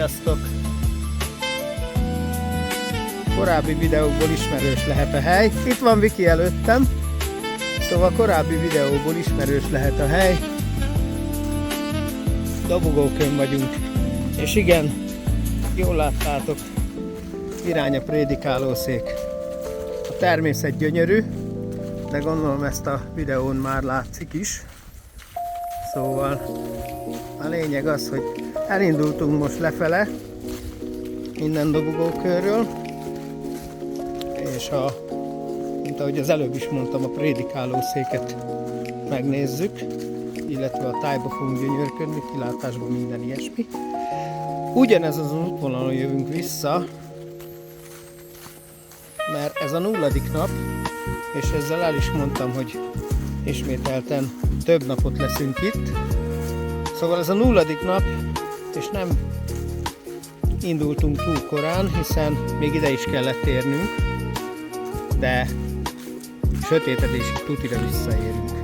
Sziasztok! Korábbi videókból ismerős lehet a hely. Itt van Viki előttem. Szóval korábbi videóból ismerős lehet a hely. Dobogókön vagyunk. És igen, jól láttátok, irány a Prédikálószék. A természet gyönyörű, de gondolom ezt a videón már látszik is. Szóval a lényeg az, hogy elindultunk most lefele, innen Dobogókőről, és mint ahogy az előbb is mondtam, a Prédikálószéket megnézzük, illetve a tájba fogunk gyönyörködni, kilátásban minden ilyesmi. Ugyanez az útvonalon jövünk vissza, mert ez a 0. nap, és ezzel el is mondtam, hogy ismételten több napot leszünk itt. Szóval ez a 0. nap, és nem indultunk túl korán, hiszen még ide is kellett érnünk, de sötétedésig tutira visszaérünk.